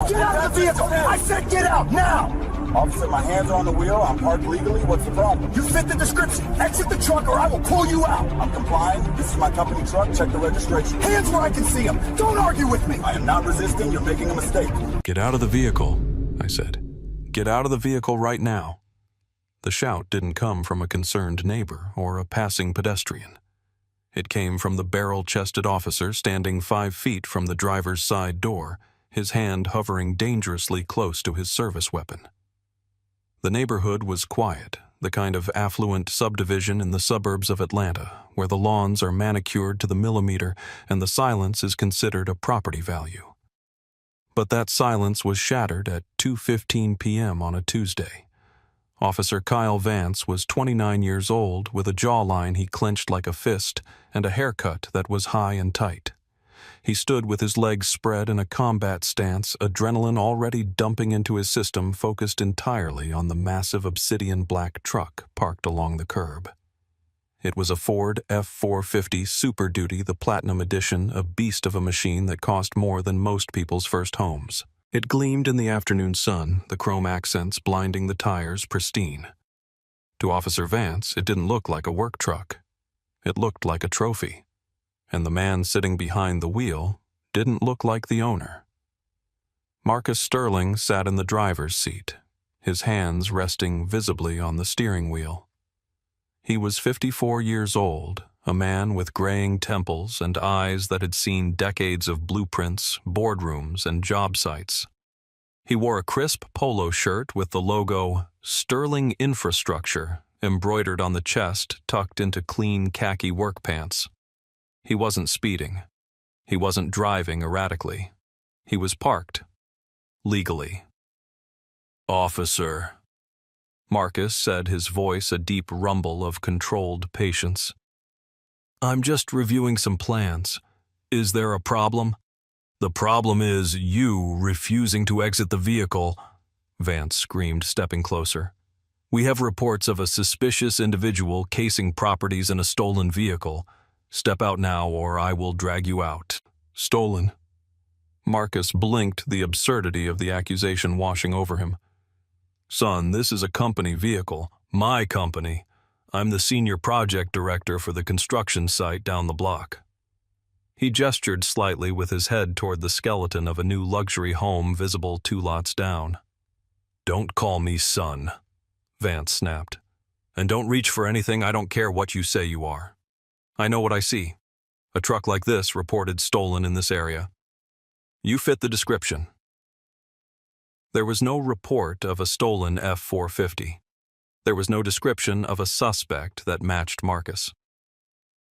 Get out of the vehicle! I said get out, now! Officer, my hands are on the wheel. I'm parked legally. What's the problem? You fit the description. Exit the truck or I will pull you out. I'm complying. This is my company truck. Check the registration. Hands where I can see them. Don't argue with me. I am not resisting. You're making a mistake. Get out of the vehicle, I said. Get out of the vehicle right now. The shout didn't come from a concerned neighbor or a passing pedestrian. It came from the barrel-chested officer standing 5 feet from the driver's side door, his hand hovering dangerously close to his service weapon. The neighborhood was quiet, the kind of affluent subdivision in the suburbs of Atlanta, where the lawns are manicured to the millimeter and the silence is considered a property value. But that silence was shattered at 2:15 p.m. on a Tuesday. Officer Kyle Vance was 29 years old with a jawline he clenched like a fist and a haircut that was high and tight. He stood with his legs spread in a combat stance, adrenaline already dumping into his system, focused entirely on the massive obsidian black truck parked along the curb. It was a Ford F-450 Super Duty, the Platinum Edition, a beast of a machine that cost more than most people's first homes. It gleamed in the afternoon sun, the chrome accents blinding the tires pristine. To Officer Vance, it didn't look like a work truck. It looked like a trophy. And the man sitting behind the wheel didn't look like the owner. Marcus Sterling sat in the driver's seat, his hands resting visibly on the steering wheel. He was 54 years old, a man with graying temples and eyes that had seen decades of blueprints, boardrooms, and job sites. He wore a crisp polo shirt with the logo Sterling Infrastructure embroidered on the chest, tucked into clean khaki work pants. He wasn't speeding. He wasn't driving erratically. He was parked. Legally. "Officer," Marcus said, his voice a deep rumble of controlled patience. "I'm just reviewing some plans. Is there a problem?" "The problem is you refusing to exit the vehicle," Vance screamed, stepping closer. "We have reports of a suspicious individual casing properties in a stolen vehicle. Step out now or I will drag you out." "Stolen?" Marcus blinked, the absurdity of the accusation washing over him. "Son, this is a company vehicle. My company. I'm the senior project director for the construction site down the block." He gestured slightly with his head toward the skeleton of a new luxury home visible 2 lots down. "Don't call me son," Vance snapped. "And don't reach for anything. I don't care what you say you are. I know what I see. A truck like this reported stolen in this area. You fit the description." There was no report of a stolen F-450. There was no description of a suspect that matched Marcus.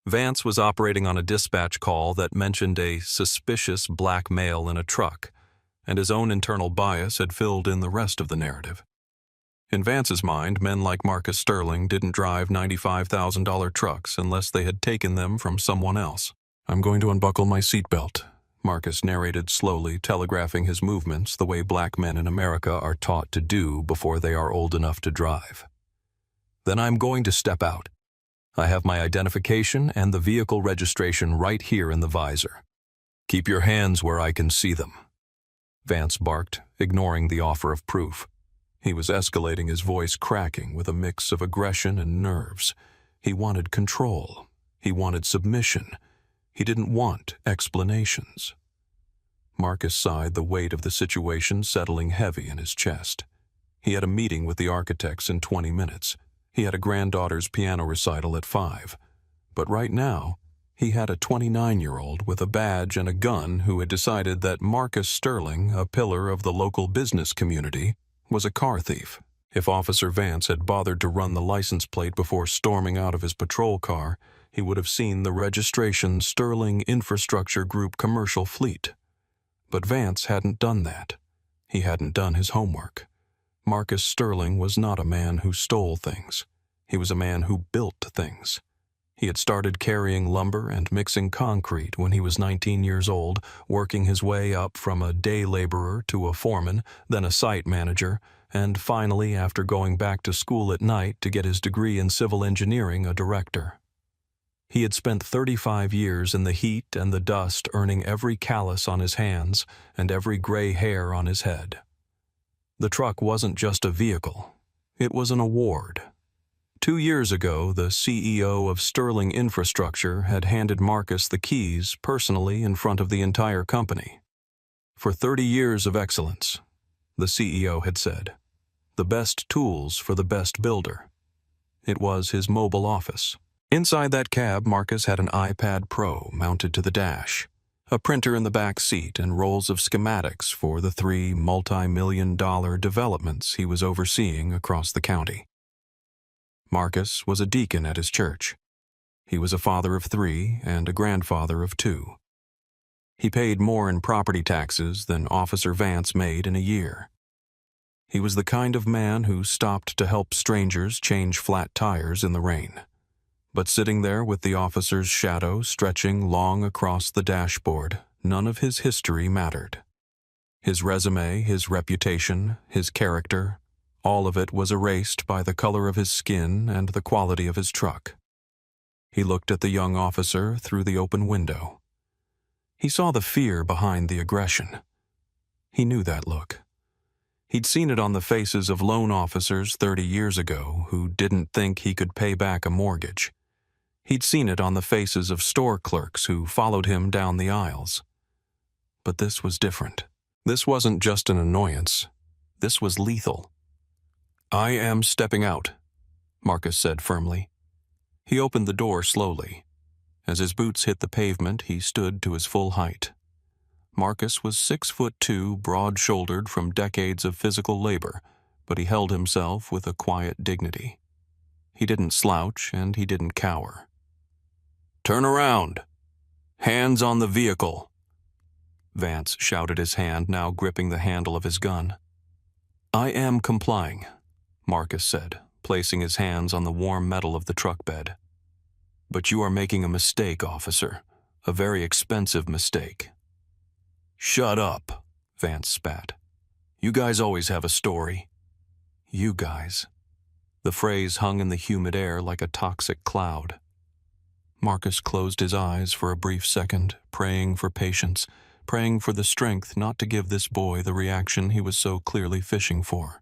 Vance was operating on a dispatch call that mentioned a suspicious black male in a truck, and his own internal bias had filled in the rest of the narrative. In Vance's mind, men like Marcus Sterling didn't drive $95,000 trucks unless they had taken them from someone else. "I'm going to unbuckle my seatbelt," Marcus narrated slowly, telegraphing his movements the way black men in America are taught to do before they are old enough to drive. "Then I'm going to step out. I have my identification and the vehicle registration right here in the visor. Keep your hands where I can see them," Vance barked, ignoring the offer of proof. He was escalating, his voice cracking with a mix of aggression and nerves. He wanted control. He wanted submission. He didn't want explanations. Marcus sighed, the weight of the situation settling heavy in his chest. He had a meeting with the architects in 20 minutes. He had a granddaughter's piano recital at 5. But right now, he had a 29-year-old with a badge and a gun who had decided that Marcus Sterling, a pillar of the local business community, was a car thief. If Officer Vance had bothered to run the license plate before storming out of his patrol car, he would have seen the registration Sterling Infrastructure Group commercial fleet. But Vance hadn't done that. He hadn't done his homework. Marcus Sterling was not a man who stole things. He was a man who built things. He had started carrying lumber and mixing concrete when he was 19 years old, working his way up from a day laborer to a foreman, then a site manager, and finally, after going back to school at night to get his degree in civil engineering, a director. He had spent 35 years in the heat and the dust, earning every callus on his hands and every gray hair on his head. The truck wasn't just a vehicle. It was an award. 2 years ago, the CEO of Sterling Infrastructure had handed Marcus the keys personally in front of the entire company. For 30 years of excellence, the CEO had said, the best tools for the best builder. It was his mobile office. Inside that cab, Marcus had an iPad Pro mounted to the dash, a printer in the back seat, and rolls of schematics for the 3 multi-million-dollar developments he was overseeing across the county. Marcus was a deacon at his church. He was a father of 3 and a grandfather of 2. He paid more in property taxes than Officer Vance made in a year. He was the kind of man who stopped to help strangers change flat tires in the rain. But sitting there with the officer's shadow stretching long across the dashboard, none of his history mattered. His resume, his reputation, his character, all of it was erased by the color of his skin and the quality of his truck. He looked at the young officer through the open window. He saw the fear behind the aggression. He knew that look. He'd seen it on the faces of loan officers 30 years ago who didn't think he could pay back a mortgage. He'd seen it on the faces of store clerks who followed him down the aisles. But this was different. This wasn't just an annoyance. This was lethal. "I am stepping out," Marcus said firmly. He opened the door slowly. As his boots hit the pavement, he stood to his full height. Marcus was 6'2", broad-shouldered from decades of physical labor, but he held himself with a quiet dignity. He didn't slouch and he didn't cower. "Turn around! Hands on the vehicle!" Vance shouted, his hand now gripping the handle of his gun. "I am complying," Marcus said, placing his hands on the warm metal of the truck bed. "But you are making a mistake, officer. A very expensive mistake." "Shut up," Vance spat. "You guys always have a story." "You guys." The phrase hung in the humid air like a toxic cloud. Marcus closed his eyes for a brief second, praying for patience, praying for the strength not to give this boy the reaction he was so clearly fishing for.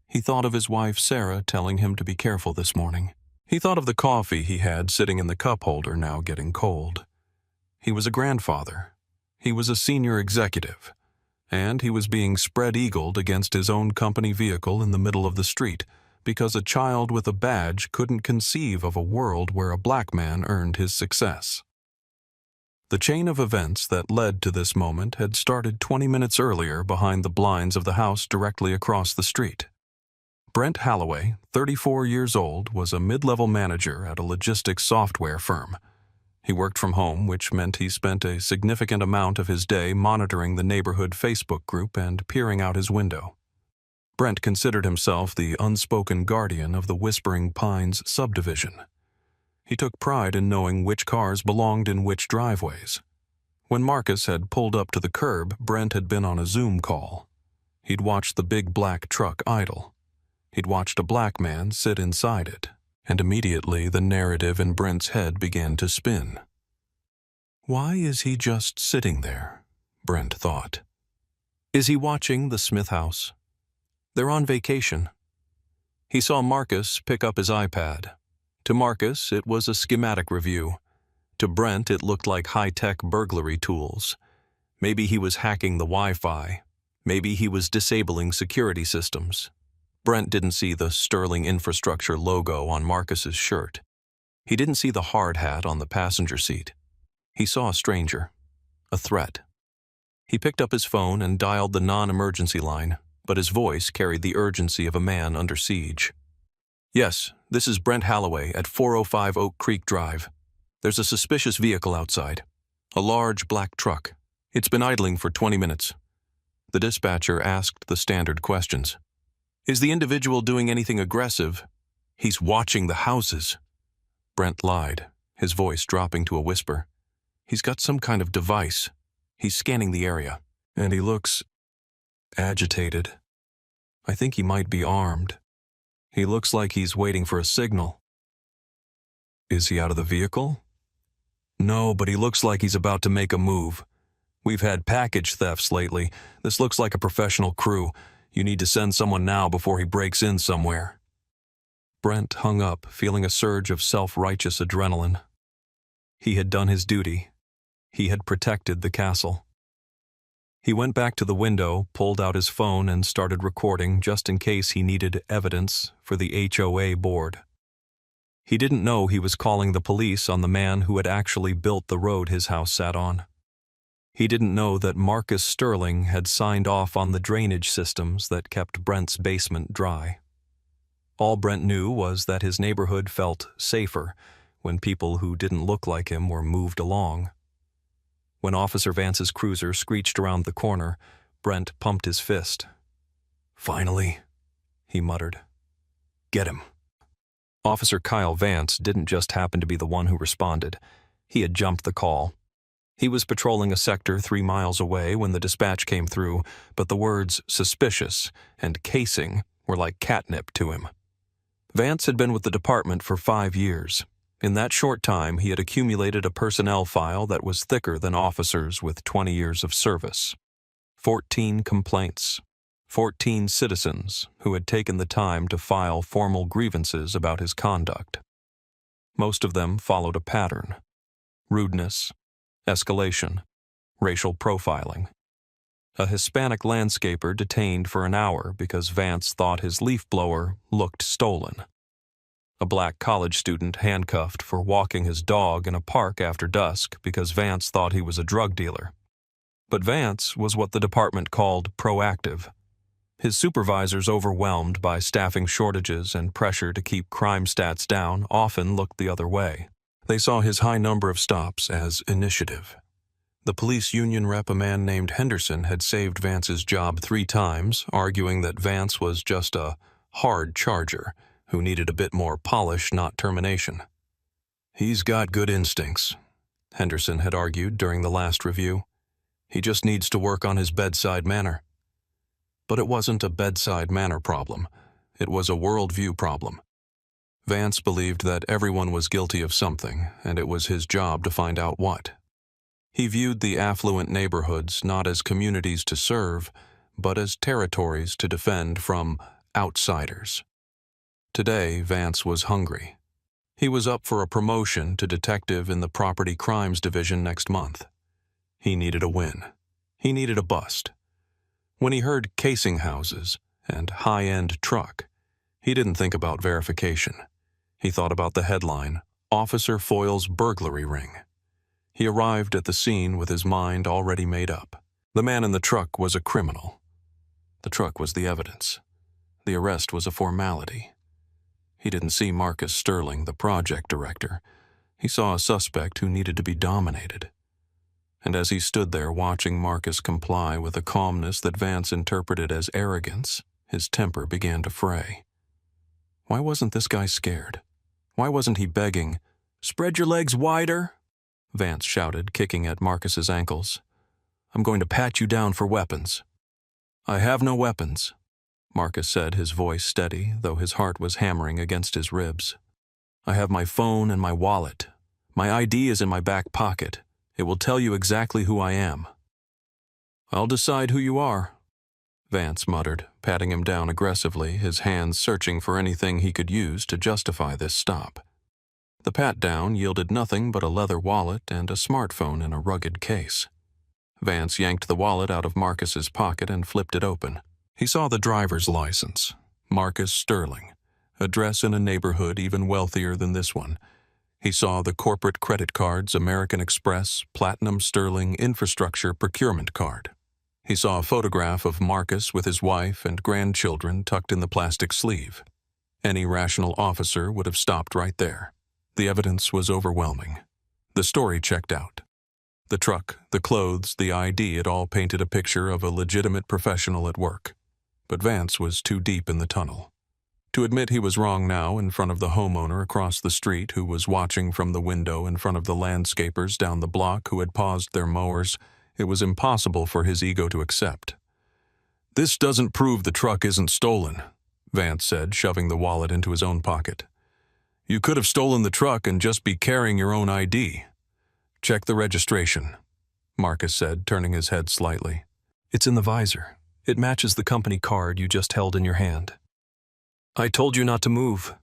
He thought of his wife Sarah telling him to be careful this morning. He thought of the coffee he had sitting in the cup holder now getting cold. He was a grandfather. He was a senior executive. And he was being spread-eagled against his own company vehicle in the middle of the street because a child with a badge couldn't conceive of a world where a black man earned his success. The chain of events that led to this moment had started 20 minutes earlier behind the blinds of the house directly across the street. Brent Holloway, 34 years old, was a mid-level manager at a logistics software firm. He worked from home, which meant he spent a significant amount of his day monitoring the neighborhood Facebook group and peering out his window. Brent considered himself the unspoken guardian of the Whispering Pines subdivision. He took pride in knowing which cars belonged in which driveways. When Marcus had pulled up to the curb, Brent had been on a Zoom call. He'd watched the big black truck idle. He'd watched a black man sit inside it, and immediately the narrative in Brent's head began to spin. Why is he just sitting there? Brent thought. Is he watching the Smith house? They're on vacation. He saw Marcus pick up his iPad. To Marcus, it was a schematic review. To Brent, it looked like high-tech burglary tools. Maybe he was hacking the Wi-Fi. Maybe he was disabling security systems. Brent didn't see the Sterling Infrastructure logo on Marcus's shirt. He didn't see the hard hat on the passenger seat. He saw a stranger, a threat. He picked up his phone and dialed the non-emergency line, but his voice carried the urgency of a man under siege. "Yes, this is Brent Holloway at 405 Oak Creek Drive. There's a suspicious vehicle outside. A large black truck. It's been idling for 20 minutes. The dispatcher asked the standard questions. Is the individual doing anything aggressive? He's watching the houses. Brent lied, his voice dropping to a whisper. He's got some kind of device. He's scanning the area, and he looks agitated. I think he might be armed. He looks like he's waiting for a signal. Is he out of the vehicle? No, but he looks like he's about to make a move. We've had package thefts lately. This looks like a professional crew. You need to send someone now before he breaks in somewhere. Brent hung up, feeling a surge of self-righteous adrenaline. He had done his duty. He had protected the castle. He went back to the window, pulled out his phone, and started recording just in case he needed evidence for the HOA board. He didn't know he was calling the police on the man who had actually built the road his house sat on. He didn't know that Marcus Sterling had signed off on the drainage systems that kept Brent's basement dry. All Brent knew was that his neighborhood felt safer when people who didn't look like him were moved along. When Officer Vance's cruiser screeched around the corner, Brent pumped his fist. "Finally," he muttered. "Get him." Officer Kyle Vance didn't just happen to be the one who responded. He had jumped the call. He was patrolling a sector 3 miles away when the dispatch came through, but the words "suspicious" and "casing" were like catnip to him. Vance had been with the department for 5 years. In that short time, he had accumulated a personnel file that was thicker than officers with 20 years of service. 14 complaints. 14 citizens who had taken the time to file formal grievances about his conduct. Most of them followed a pattern: rudeness, escalation, racial profiling. A Hispanic landscaper detained for an hour because Vance thought his leaf blower looked stolen. A black college student handcuffed for walking his dog in a park after dusk because Vance thought he was a drug dealer. But Vance was what the department called proactive. His supervisors, overwhelmed by staffing shortages and pressure to keep crime stats down, often looked the other way. They saw his high number of stops as initiative. The police union rep, a man named Henderson, had saved Vance's job 3 times, arguing that Vance was just a hard charger who needed a bit more polish, not termination. "He's got good instincts," Henderson had argued during the last review. "He just needs to work on his bedside manner." But it wasn't a bedside manner problem. It was a worldview problem. Vance believed that everyone was guilty of something, and it was his job to find out what. He viewed the affluent neighborhoods not as communities to serve, but as territories to defend from outsiders. Today, Vance was hungry. He was up for a promotion to detective in the Property Crimes Division next month. He needed a win. He needed a bust. When he heard casing houses and high-end truck, he didn't think about verification. He thought about the headline, "Officer Foyle's Burglary Ring." He arrived at the scene with his mind already made up. The man in the truck was a criminal. The truck was the evidence. The arrest was a formality. He didn't see Marcus Sterling, the project director. He saw a suspect who needed to be dominated. And as he stood there watching Marcus comply with a calmness that Vance interpreted as arrogance, his temper began to fray. Why wasn't this guy scared? Why wasn't he begging? "Spread your legs wider," Vance shouted, kicking at Marcus's ankles. "I'm going to pat you down for weapons." "I have no weapons," Marcus said, his voice steady, though his heart was hammering against his ribs. "I have my phone and my wallet. My ID is in my back pocket. It will tell you exactly who I am." "I'll decide who you are," Vance muttered, patting him down aggressively, his hands searching for anything he could use to justify this stop. The pat-down yielded nothing but a leather wallet and a smartphone in a rugged case. Vance yanked the wallet out of Marcus's pocket and flipped it open. He saw the driver's license, Marcus Sterling, address in a neighborhood even wealthier than this one. He saw the corporate credit cards, American Express, Platinum Sterling Infrastructure Procurement Card. He saw a photograph of Marcus with his wife and grandchildren tucked in the plastic sleeve. Any rational officer would have stopped right there. The evidence was overwhelming. The story checked out. The truck, the clothes, the ID, it all painted a picture of a legitimate professional at work. But Vance was too deep in the tunnel. To admit he was wrong now in front of the homeowner across the street who was watching from the window in front of the landscapers down the block who had paused their mowers, it was impossible for his ego to accept. "This doesn't prove the truck isn't stolen," Vance said, shoving the wallet into his own pocket. "You could have stolen the truck and just be carrying your own ID. Check the registration, Marcus said, turning his head slightly. It's in the visor. It matches the company card you just held in your hand. I told you not to move.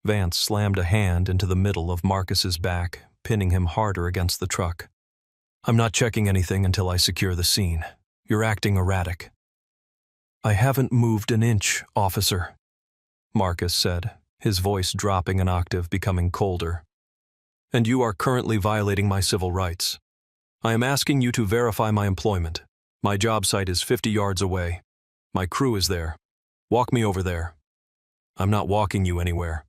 Vance slammed a hand into the middle of Marcus's back, pinning him harder against the truck. I'm not checking anything until I secure the scene. You're acting erratic. I haven't moved an inch, officer, Marcus said, his voice dropping an octave, becoming colder. And you are currently violating my civil rights. I am asking you to verify my employment. My job site is 50 yards away. My crew is there. Walk me over there. I'm not walking you anywhere.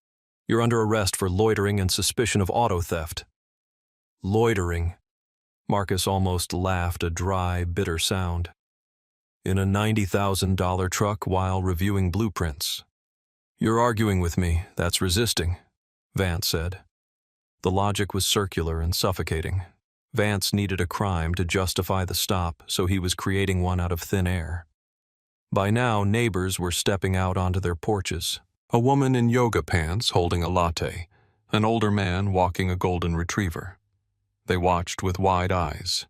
You're under arrest for loitering and suspicion of auto theft. Loitering. Marcus almost laughed, a dry, bitter sound. In a $90,000 truck while reviewing blueprints. You're arguing with me, that's resisting, Vance said. The logic was circular and suffocating. Vance needed a crime to justify the stop, so he was creating one out of thin air. By now, neighbors were stepping out onto their porches. A woman in yoga pants holding a latte, an older man walking a golden retriever. They watched with wide eyes.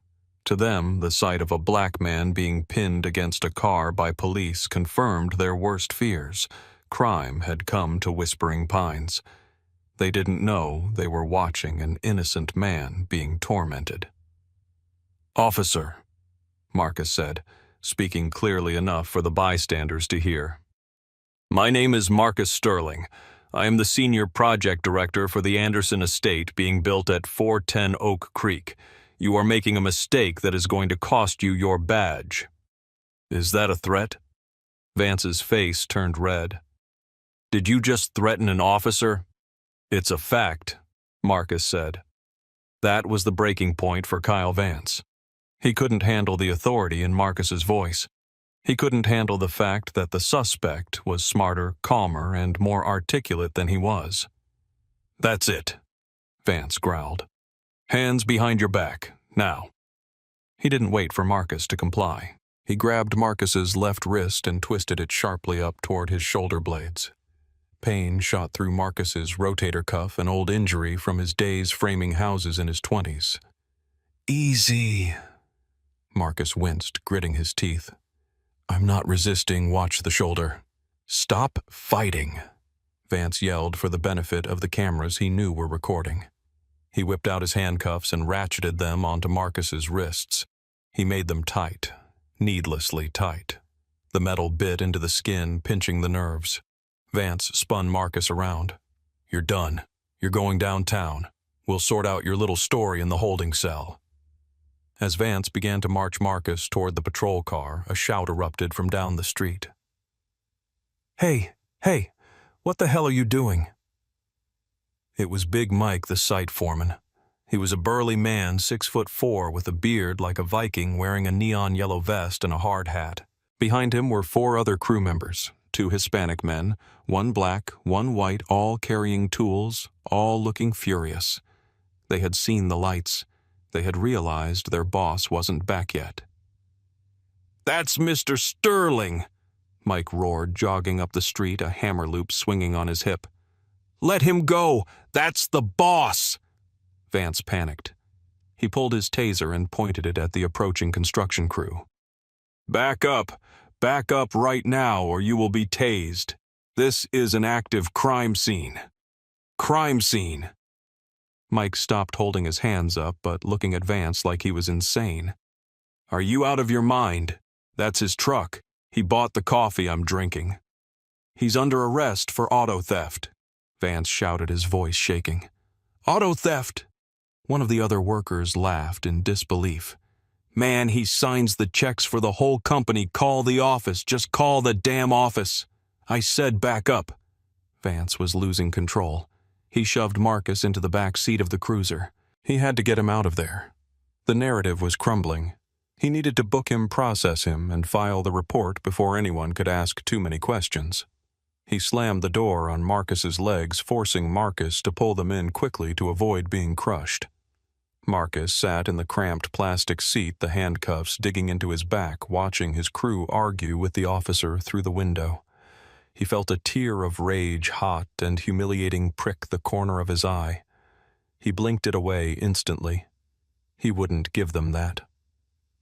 To them, the sight of a black man being pinned against a car by police confirmed their worst fears. Crime had come to Whispering Pines. They didn't know they were watching an innocent man being tormented. Officer, Marcus said, speaking clearly enough for the bystanders to hear. My name is Marcus Sterling. I am the senior project director for the Anderson estate being built at 410 Oak Creek. You are making a mistake that is going to cost you your badge. Is that a threat? Vance's face turned red. Did you just threaten an officer? It's a fact, Marcus said. That was the breaking point for Kyle Vance. He couldn't handle the authority in Marcus's voice. He couldn't handle the fact that the suspect was smarter, calmer, and more articulate than he was. That's it, Vance growled. Hands behind your back, now. He didn't wait for Marcus to comply. He grabbed Marcus's left wrist and twisted it sharply up toward his shoulder blades. Pain shot through Marcus's rotator cuff, an old injury from his days framing houses in his 20s. Easy. Marcus winced, gritting his teeth. I'm not resisting, watch the shoulder. Stop fighting, Vance yelled for the benefit of the cameras he knew were recording. He whipped out his handcuffs and ratcheted them onto Marcus's wrists. He made them tight, needlessly tight. The metal bit into the skin, pinching the nerves. Vance spun Marcus around. You're done. You're going downtown. We'll sort out your little story in the holding cell. As Vance began to march Marcus toward the patrol car, a shout erupted from down the street. Hey, what the hell are you doing? It was Big Mike, the site foreman. He was a burly man, 6'4", with a beard like a Viking, wearing a neon yellow vest and a hard hat. Behind him were 4 other crew members. 2 Hispanic men, 1 black, 1 white, all carrying tools, all looking furious. They had seen the lights. They had realized their boss wasn't back yet. That's Mr. Sterling, Mike roared, jogging up the street, a hammer loop swinging on his hip. Let him go! That's the boss! Vance panicked. He pulled his taser and pointed it at the approaching construction crew. Back up! Back up right now or you will be tased. This is an active crime scene. Crime scene. Mike stopped holding his hands up, but looking at Vance like he was insane. Are you out of your mind? That's his truck. He bought the coffee I'm drinking. He's under arrest for auto theft. Vance shouted, his voice shaking. Auto theft! One of the other workers laughed in disbelief. Man, he signs the checks for the whole company. Call the office. Just call the damn office. I said back up. Vance was losing control. He shoved Marcus into the back seat of the cruiser. He had to get him out of there. The narrative was crumbling. He needed to book him, process him, and file the report before anyone could ask too many questions. He slammed the door on Marcus's legs, forcing Marcus to pull them in quickly to avoid being crushed. Marcus sat in the cramped plastic seat, the handcuffs digging into his back, watching his crew argue with the officer through the window. He felt a tear of rage, hot and humiliating, prick the corner of his eye. He blinked it away instantly. He wouldn't give them that.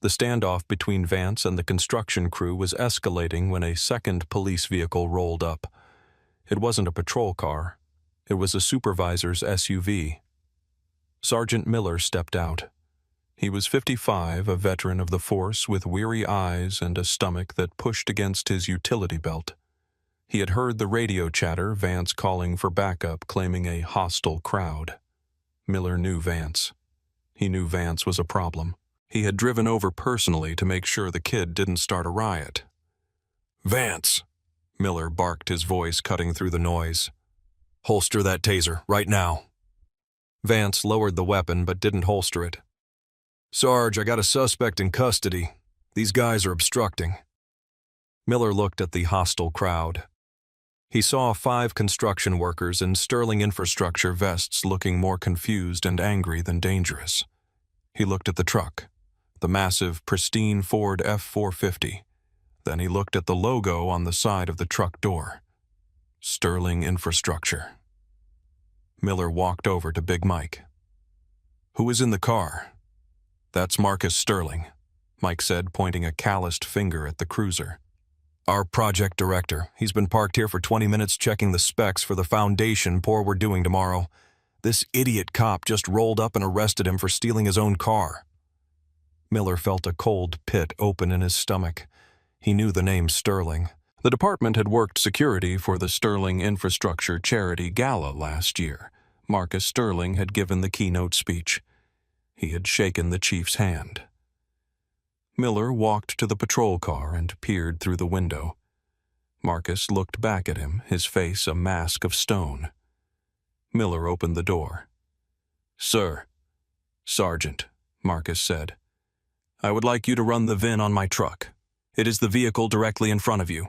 The standoff between Vance and the construction crew was escalating when a second police vehicle rolled up. It wasn't a patrol car. It was a supervisor's SUV. Sergeant Miller stepped out. He was 55, a veteran of the force with weary eyes and a stomach that pushed against his utility belt. He had heard the radio chatter, Vance calling for backup, claiming a hostile crowd. Miller knew Vance. He knew Vance was a problem. He had driven over personally to make sure the kid didn't start a riot. "Vance!" Miller barked, his voice cutting through the noise. "Holster that taser, right now." Vance lowered the weapon but didn't holster it. "Sarge, I got a suspect in custody. These guys are obstructing." Miller looked at the hostile crowd. He saw 5 construction workers in Sterling Infrastructure vests looking more confused and angry than dangerous. He looked at the truck, the massive, pristine Ford F-450. Then he looked at the logo on the side of the truck door. Sterling Infrastructure. Miller walked over to Big Mike. "Who is in the car?" "That's Marcus Sterling," Mike said, pointing a calloused finger at the cruiser. "Our project director. He's been parked here for 20 minutes checking the specs for the foundation pour we're doing tomorrow. This idiot cop just rolled up and arrested him for stealing his own car." Miller felt a cold pit open in his stomach. He knew the name Sterling. The department had worked security for the Sterling Infrastructure Charity Gala last year. Marcus Sterling had given the keynote speech. He had shaken the chief's hand. Miller walked to the patrol car and peered through the window. Marcus looked back at him, his face a mask of stone. Miller opened the door. "Sir." "Sergeant," Marcus said, "I would like you to run the VIN on my truck. It is the vehicle directly in front of you.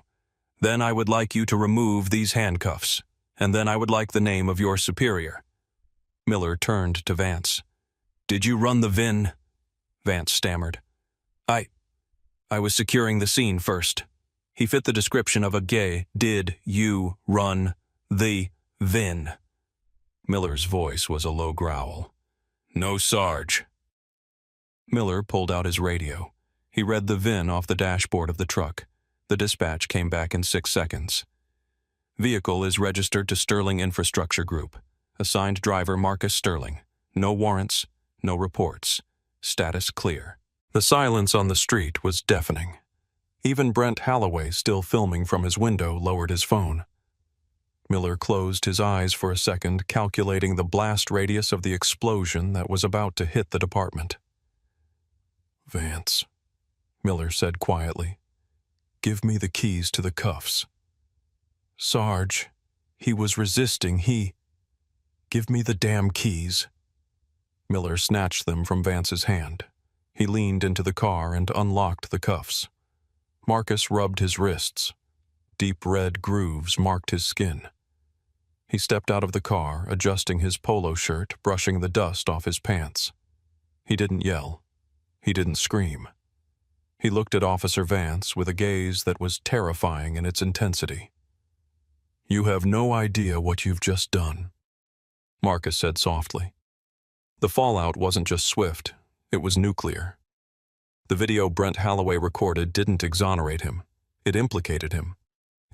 Then I would like you to remove these handcuffs, and then I would like the name of your superior." Miller turned to Vance. "Did you run the VIN?" Vance stammered. I was securing the scene first. He fit the description of a gay. "Did you run the VIN?" Miller's voice was a low growl. "No, Sarge." Miller pulled out his radio. He read the VIN off the dashboard of the truck. The dispatch came back in 6 seconds. "Vehicle is registered to Sterling Infrastructure Group. Assigned driver Marcus Sterling. No warrants, no reports. Status clear." The silence on the street was deafening. Even Brent Holloway, still filming from his window, lowered his phone. Miller closed his eyes for a second, calculating the blast radius of the explosion that was about to hit the department. "Vance," Miller said quietly, "give me the keys to the cuffs." "Sarge, he was resisting. Give me the damn keys." Miller snatched them from Vance's hand. He leaned into the car and unlocked the cuffs. Marcus rubbed his wrists. Deep red grooves marked his skin. He stepped out of the car, adjusting his polo shirt, brushing the dust off his pants. He didn't yell. He didn't scream. He looked at Officer Vance with a gaze that was terrifying in its intensity. "You have no idea what you've just done," Marcus said softly. The fallout wasn't just swift. It was nuclear. The video Brent Holloway recorded didn't exonerate him. It implicated him.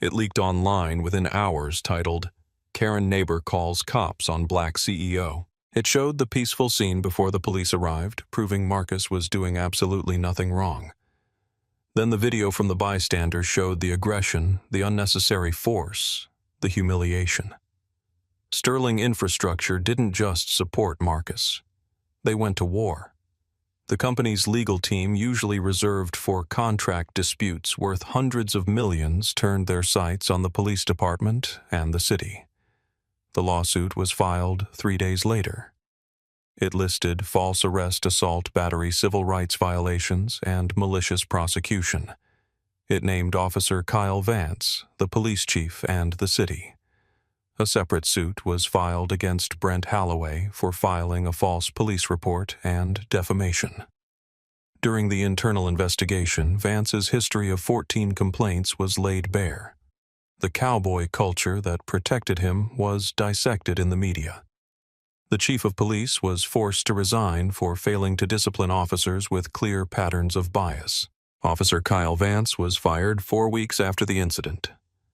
It leaked online within hours, titled, "Karen Neighbor Calls Cops on Black CEO." It showed the peaceful scene before the police arrived, proving Marcus was doing absolutely nothing wrong. Then the video from the bystanders showed the aggression, the unnecessary force, the humiliation. Sterling Infrastructure didn't just support Marcus. They went to war. The company's legal team, usually reserved for contract disputes worth hundreds of millions, turned their sights on the police department and the city. The lawsuit was filed 3 days later. It listed false arrest, assault, battery, civil rights violations, and malicious prosecution. It named Officer Kyle Vance, the police chief, and the city. A separate suit was filed against Brent Holloway for filing a false police report and defamation. During the internal investigation, Vance's history of 14 complaints was laid bare. The cowboy culture that protected him was dissected in the media. The chief of police was forced to resign for failing to discipline officers with clear patterns of bias. Officer Kyle Vance was fired 4 weeks after the incident.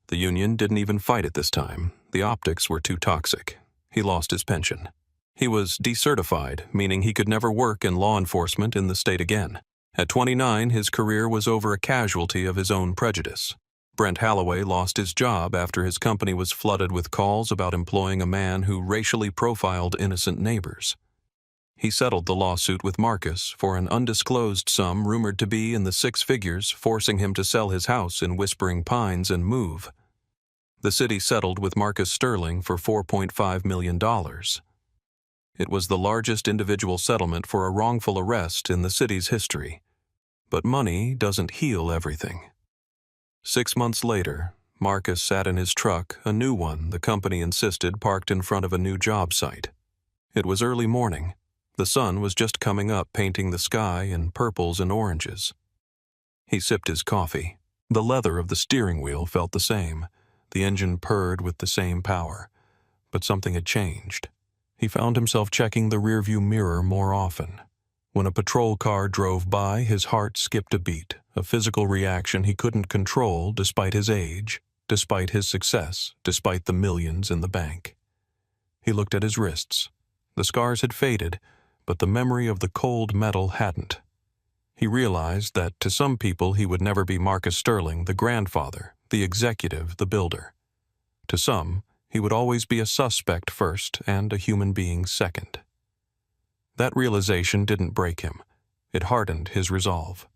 The union didn't even fight it this time. The optics were too toxic. He lost his pension. He was decertified, meaning he could never work in law enforcement in the state again. At 29, his career was over a casualty of his own prejudice. Brent Holloway lost his job after his company was flooded with calls about employing a man who racially profiled innocent neighbors. He settled the lawsuit with Marcus for an undisclosed sum rumored to be in the six figures, forcing him to sell his house in Whispering Pines and move. The city settled with Marcus Sterling for $4.5 million. It was the largest individual settlement for a wrongful arrest in the city's history. But money doesn't heal everything. 6 months later, Marcus sat in his truck, a new one the company insisted parked in front of a new job site. It was early morning. The sun was just coming up, painting the sky in purples and oranges. He sipped his coffee. The leather of the steering wheel felt the same. The engine purred with the same power. But something had changed. He found himself checking the rearview mirror more often. When a patrol car drove by, his heart skipped a beat, a physical reaction he couldn't control despite his age, despite his success, despite the millions in the bank. He looked at his wrists. The scars had faded, but the memory of the cold metal hadn't. He realized that to some people he would never be Marcus Sterling, the grandfather, the executive, the builder. To some, he would always be a suspect first and a human being second. That realization didn't break him. It hardened his resolve.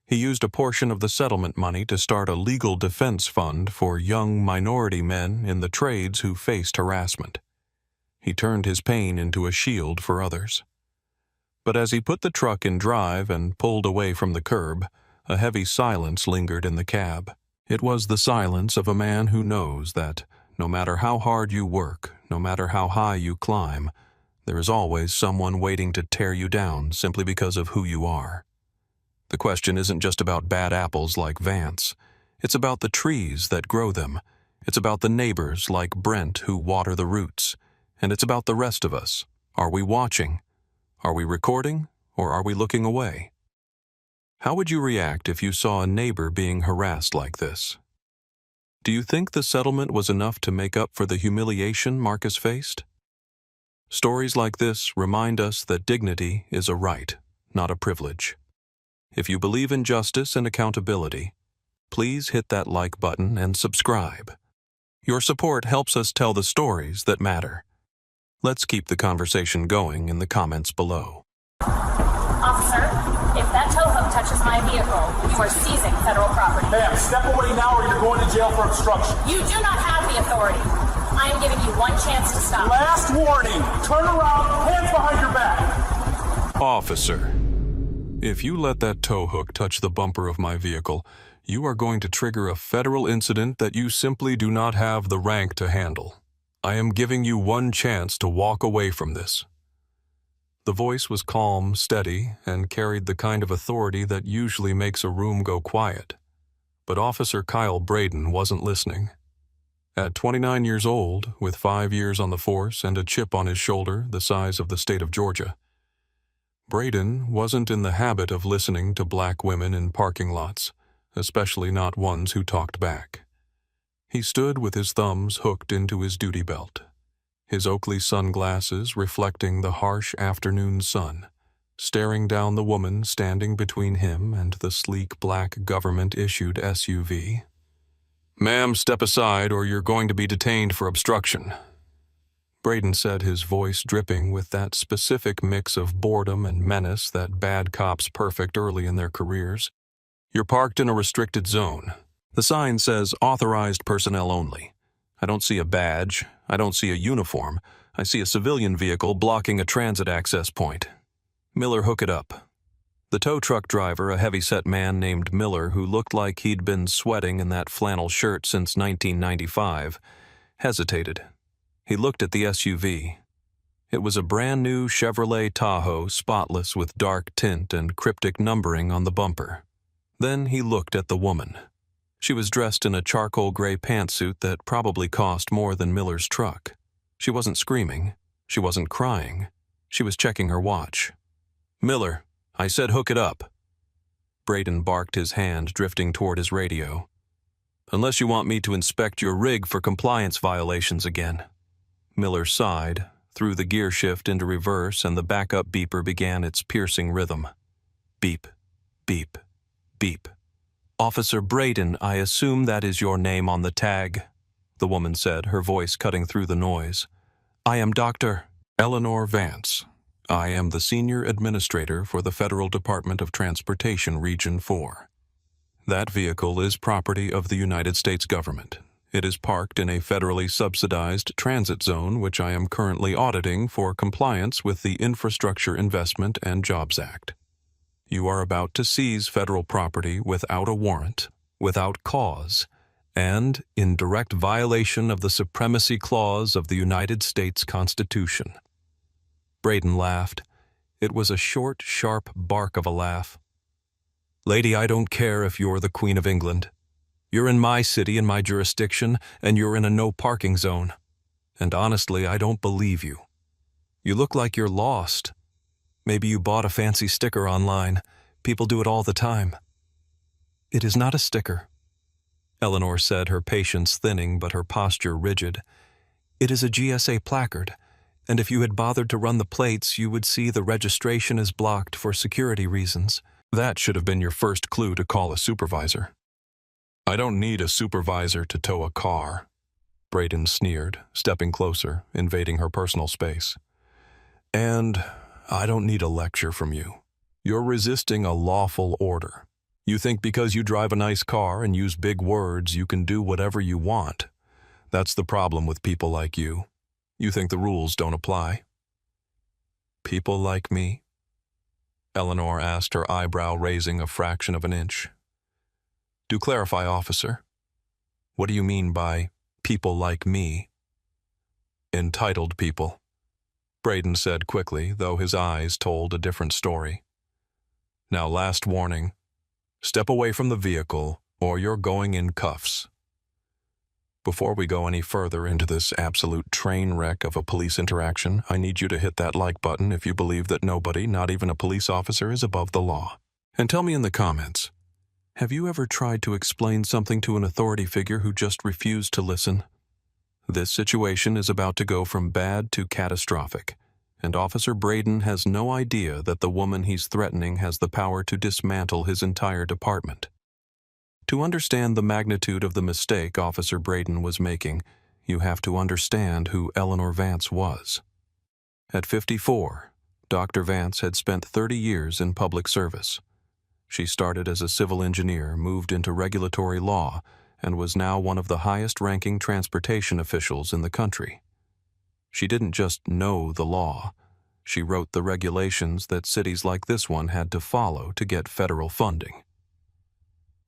He used a portion of the settlement money to start a legal defense fund for young minority men in the trades who faced harassment. He turned his pain into a shield for others. But as he put the truck in drive and pulled away from the curb, a heavy silence lingered in the cab. It was the silence of a man who knows that, no matter how hard you work, no matter how high you climb, there is always someone waiting to tear you down simply because of who you are. The question isn't just about bad apples like Vance. It's about the trees that grow them. It's about the neighbors like Brent who water the roots. And it's about the rest of us. Are we watching? Are we recording? Or are we looking away? How would you react if you saw a neighbor being harassed like this? Do you think the settlement was enough to make up for the humiliation Marcus faced? Stories like this remind us that dignity is a right, not a privilege. If you believe in justice and accountability, please hit that like button and subscribe. Your support helps us tell the stories that matter. Let's keep the conversation going in the comments below. Officer, if that tow hook touches my vehicle, you are seizing federal property. Ma'am, step away now or you're going to jail for obstruction. You do not have the authority. I am giving you one chance to stop. Last warning. Turn around, hands behind your back. Officer, if you let that tow hook touch the bumper of my vehicle, you are going to trigger a federal incident that you simply do not have the rank to handle. I am giving you one chance to walk away from this. The voice was calm, steady, and carried the kind of authority that usually makes a room go quiet. But Officer Kyle Braden wasn't listening. At 29 years old, with 5 years on the force and a chip on his shoulder the size of the state of Georgia, Braden wasn't in the habit of listening to black women in parking lots, especially not ones who talked back. He stood with his thumbs hooked into his duty belt, his Oakley sunglasses reflecting the harsh afternoon sun, staring down the woman standing between him and the sleek black government-issued SUV. "Ma'am, step aside or you're going to be detained for obstruction," Braden said, his voice dripping with that specific mix of boredom and menace that bad cops perfect early in their careers. "You're parked in a restricted zone. The sign says authorized personnel only. I don't see a badge. I don't see a uniform. I see a civilian vehicle blocking a transit access point. Miller, hook it up." The tow truck driver, a heavy-set man named Miller who looked like he'd been sweating in that flannel shirt since 1995, hesitated. He looked at the SUV. It was a brand-new Chevrolet Tahoe, spotless with dark tint and cryptic numbering on the bumper. Then he looked at the woman. She was dressed in a charcoal gray pantsuit that probably cost more than Miller's truck. She wasn't screaming. She wasn't crying. She was checking her watch. "Miller, I said hook it up." Braden barked, his hand drifting toward his radio. "Unless you want me to inspect your rig for compliance violations again." Miller sighed, threw the gear shift into reverse, and the backup beeper began its piercing rhythm. Beep, beep, beep. "Officer Braden, I assume that is your name on the tag," the woman said, her voice cutting through the noise. "I am Dr. Eleanor Vance. I am the Senior Administrator for the Federal Department of Transportation Region 4. That vehicle is property of the United States government. It is parked in a federally subsidized transit zone which I am currently auditing for compliance with the Infrastructure Investment and Jobs Act. You are about to seize federal property without a warrant, without cause, and in direct violation of the Supremacy Clause of the United States Constitution." Braden laughed. It was a short, sharp bark of a laugh. "Lady, I don't care if you're the Queen of England. You're in my city and my jurisdiction, and you're in a no-parking zone. And honestly, I don't believe you. You look like you're lost. Maybe you bought a fancy sticker online. People do it all the time." "It is not a sticker," Eleanor said, her patience thinning but her posture rigid. "It is a GSA placard, and if you had bothered to run the plates, you would see the registration is blocked for security reasons." That should have been your first clue to call a supervisor. "I don't need a supervisor to tow a car," Braden sneered, stepping closer, invading her personal space. "And I don't need a lecture from you. You're resisting a lawful order. You think because you drive a nice car and use big words, you can do whatever you want. That's the problem with people like you. You think the rules don't apply." "People like me?" Eleanor asked, her eyebrow raising a fraction of an inch. "Do clarify, officer. What do you mean by people like me?" "Entitled people," Braden said quickly, though his eyes told a different story. "Now, last warning. Step away from the vehicle, or you're going in cuffs." Before we go any further into this absolute train wreck of a police interaction, I need you to hit that like button if you believe that nobody, not even a police officer, is above the law. And tell me in the comments, have you ever tried to explain something to an authority figure who just refused to listen? This situation is about to go from bad to catastrophic, and Officer Braden has no idea that the woman he's threatening has the power to dismantle his entire department. To understand the magnitude of the mistake Officer Braden was making, you have to understand who Eleanor Vance was. At 54, Dr. Vance had spent 30 years in public service. She started as a civil engineer, moved into regulatory law, and was now one of the highest-ranking transportation officials in the country. She didn't just know the law. She wrote the regulations that cities like this one had to follow to get federal funding.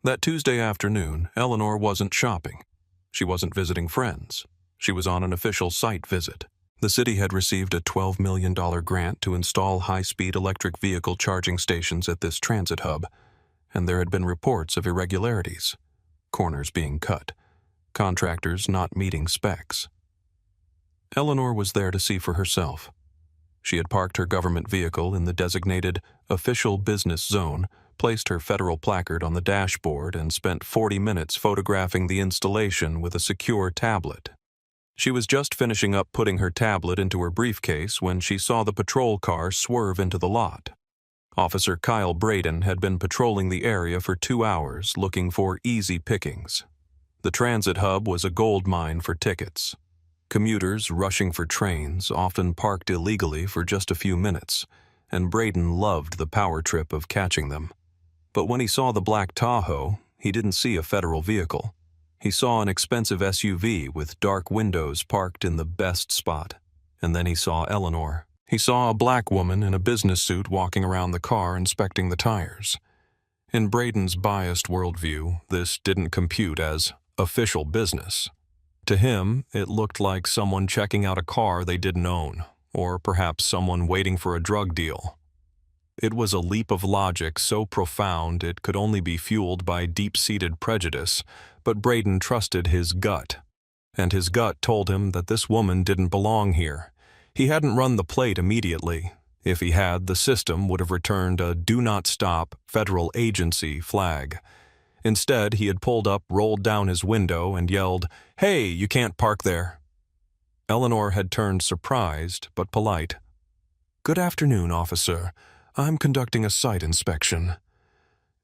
That Tuesday afternoon, Eleanor wasn't shopping. She wasn't visiting friends. She was on an official site visit. The city had received a $12 million grant to install high-speed electric vehicle charging stations at this transit hub, and there had been reports of irregularities, corners being cut, contractors not meeting specs. Eleanor was there to see for herself. She had parked her government vehicle in the designated official business zone, placed her federal placard on the dashboard, and spent 40 minutes photographing the installation with a secure tablet. She was just finishing up putting her tablet into her briefcase when she saw the patrol car swerve into the lot. Officer Kyle Braden had been patrolling the area for 2 hours looking for easy pickings. The transit hub was a gold mine for tickets. Commuters rushing for trains often parked illegally for just a few minutes, and Braden loved the power trip of catching them. But when he saw the black Tahoe, he didn't see a federal vehicle. He saw an expensive SUV with dark windows parked in the best spot. And then he saw Eleanor. He saw a black woman in a business suit walking around the car inspecting the tires. In Braden's biased worldview, this didn't compute as official business. To him, it looked like someone checking out a car they didn't own, or perhaps someone waiting for a drug deal. It was a leap of logic so profound it could only be fueled by deep-seated prejudice, but Braden trusted his gut. And his gut told him that this woman didn't belong here. He hadn't run the plate immediately. If he had, the system would have returned a "Do Not Stop" federal agency flag. Instead, he had pulled up, rolled down his window, and yelled, "Hey, you can't park there." Eleanor had turned surprised but polite. "Good afternoon, officer. I'm conducting a site inspection."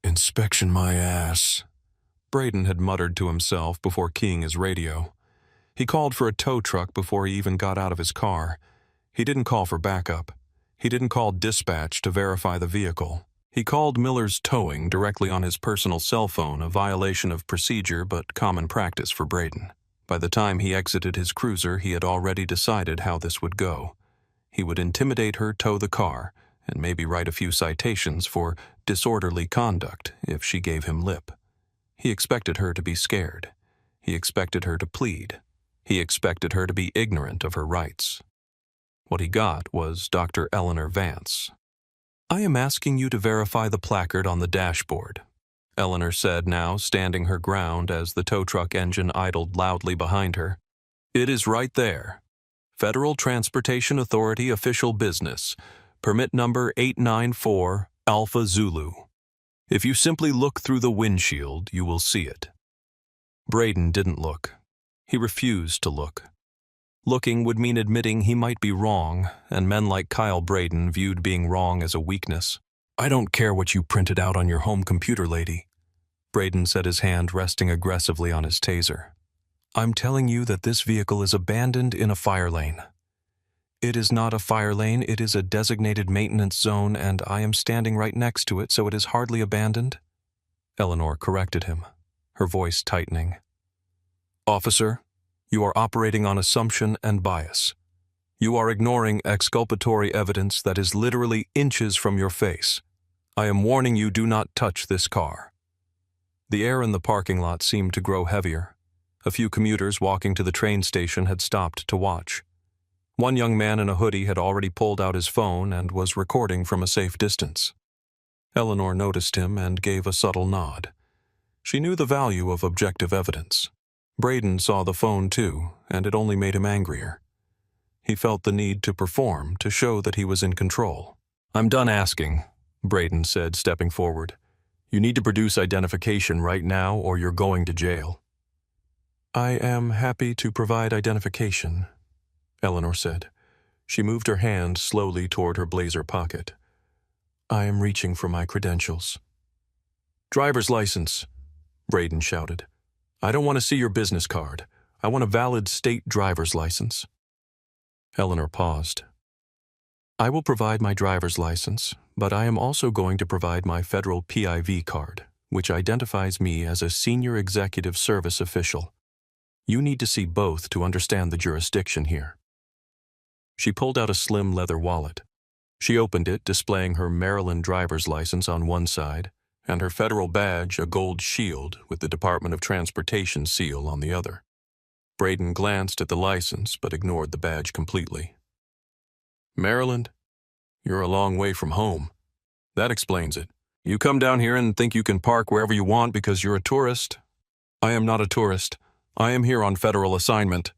"Inspection my ass," Braden had muttered to himself before keying his radio. He called for a tow truck before he even got out of his car. He didn't call for backup. He didn't call dispatch to verify the vehicle. He called Miller's Towing directly on his personal cell phone, a violation of procedure but common practice for Braden. By the time he exited his cruiser, he had already decided how this would go. He would intimidate her, tow the car, and maybe write a few citations for disorderly conduct if she gave him lip. He expected her to be scared. He expected her to plead. He expected her to be ignorant of her rights. What he got was Dr. Eleanor Vance. "I am asking you to verify the placard on the dashboard," Eleanor said, now standing her ground as the tow truck engine idled loudly behind her. "It is right there. Federal Transportation Authority official business, permit number 894 Alpha Zulu. If you simply look through the windshield, you will see it." Braden didn't look. He refused to look. Looking would mean admitting he might be wrong, and men like Kyle Braden viewed being wrong as a weakness. "I don't care what you printed out on your home computer, lady." Braden said, his hand resting aggressively on his taser. "I'm telling you that this vehicle is abandoned in a fire lane." "It is not a fire lane, it is a designated maintenance zone, and I am standing right next to it, so it is hardly abandoned," Eleanor corrected him, her voice tightening. "Officer, you are operating on assumption and bias. You are ignoring exculpatory evidence that is literally inches from your face. I am warning you, do not touch this car." The air in the parking lot seemed to grow heavier. A few commuters walking to the train station had stopped to watch. One young man in a hoodie had already pulled out his phone and was recording from a safe distance. Eleanor noticed him and gave a subtle nod. She knew the value of objective evidence. Braden saw the phone too, and it only made him angrier. He felt the need to perform, to show that he was in control. "I'm done asking," Braden said, stepping forward. "You need to produce identification right now or you're going to jail." "I am happy to provide identification," Eleanor said. She moved her hand slowly toward her blazer pocket. "I am reaching for my credentials." "Driver's license," Braden shouted. "I don't want to see your business card. I want a valid state driver's license." Eleanor paused. "I will provide my driver's license, but I am also going to provide my federal PIV card, which identifies me as a senior executive service official. You need to see both to understand the jurisdiction here." She pulled out a slim leather wallet. She opened it, displaying her Maryland driver's license on one side, and her federal badge, a gold shield with the Department of Transportation seal on the other. Braden glanced at the license but ignored the badge completely. "Maryland? You're a long way from home. That explains it. You come down here and think you can park wherever you want because you're a tourist." "I am not a tourist. I am here on federal assignment,"